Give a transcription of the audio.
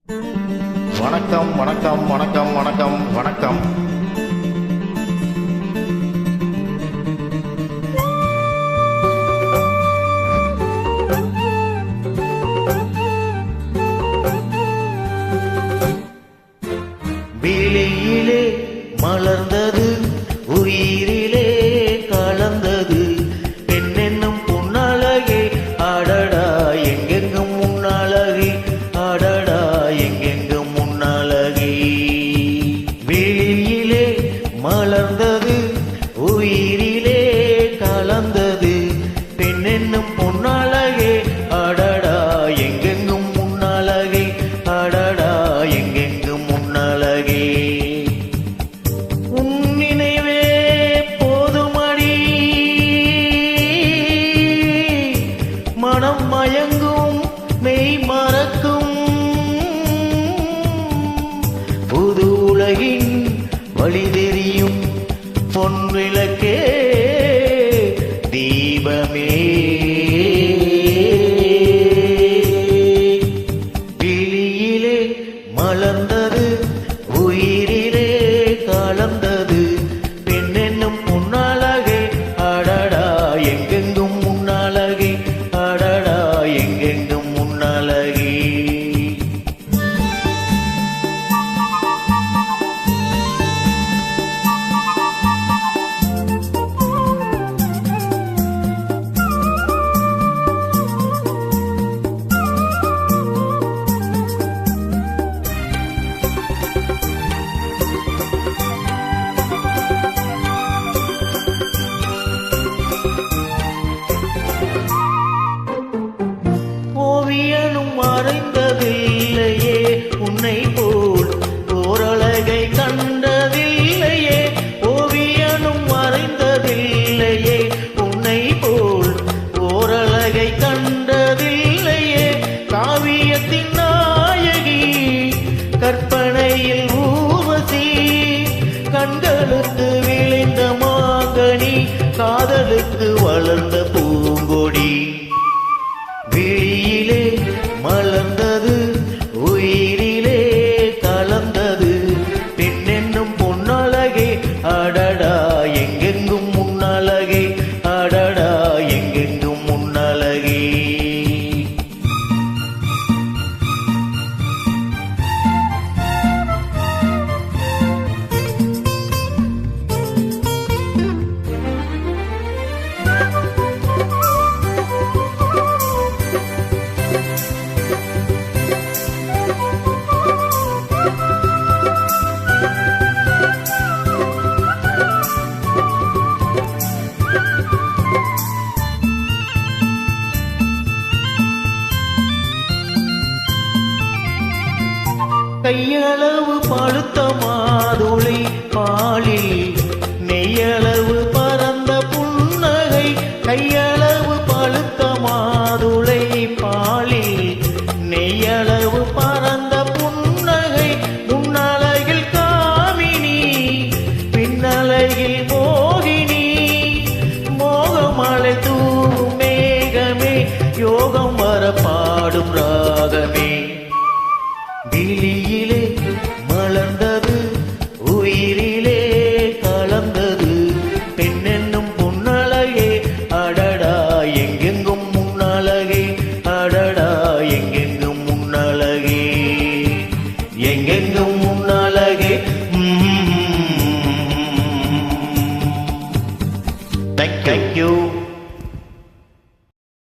வணக்கம் வணக்கம் வணக்கம் வணக்கம் வணக்கம். விழியிலே மலர்ந்தது, உயிரிலே கலந்தது, பெண்ணென்னும் பொன்னழகே, அடடா எங்கெங்கும் முன்னழகே, அடடா எங்கெங்கும் முன்னழகே. விழியிலே மலர்ந்தது, உயிரிலே கலந்தது, பெண்ணென்னும் பொன்னழகே, அடடா எங்கெங்கும் முன்னழகே, அடடா எங்கெங்கும் முன்னழகே. உன் நினைவே போதுமடி, மனம் மயங்கும் மெய் மறக்கும், புது உலகின் வழி தெரியும் பொன் விளக்கே, தீபமே. விழியிலே மலர்ந்தது, உயிரிலே கலந்தது, பெண்ணென்னும் பொன்னழகே, அடடா எங்கெங்கும் முன்னழகே, அடடா எங்கெங்கும் முன்னழகே. ஓவியனும் மறைந்ததில்லையே உன்னை போல் ஓரழகை கண்டதில்லையே, ஓவியனும் மறைந்ததில்லையே உன்னை போல் ஓரழகை கண்டதில்லையே. காவியத்தின் நாயகி, கற்பனையில் ஊர்வசி, கண்களுக்கு விளைந்த மாங்கனி, காதலுக்கு வளர்ந்த பூங்கொடி. விழியிலே மலர்ந்தது, உயிரிலே கலந்தது, பெண்ணென்னும் பொன்னழகே, அடடா எங்கெங்கும் முன்னழகே, அடடா எங்கெங்கும் முன்னழகே. கையளவு பழுத்த மாதுளை பாலில் நெய்யளவு பரந்த புன்னகை, கையளவு பழுத்த மாதுளை பாலில் நெய்யளவு பரந்த புன்னகை. முன்னழகில் காமினி, பின்னழகில் மோகினி, மோகமலை தூவும் மேகமே, யோகம் வர பாடும் ராகமே. விழியிலே மலர்ந்தது, உயிரிலே கலந்தது, பெண்ணென்னும் பொன்னழகே, அடடா எங்கெங்கும் முன்னழகே, அடடா எங்கெங்கும் முன்னழகே, எங்கெங்கும் முன்னழகே. Thank you.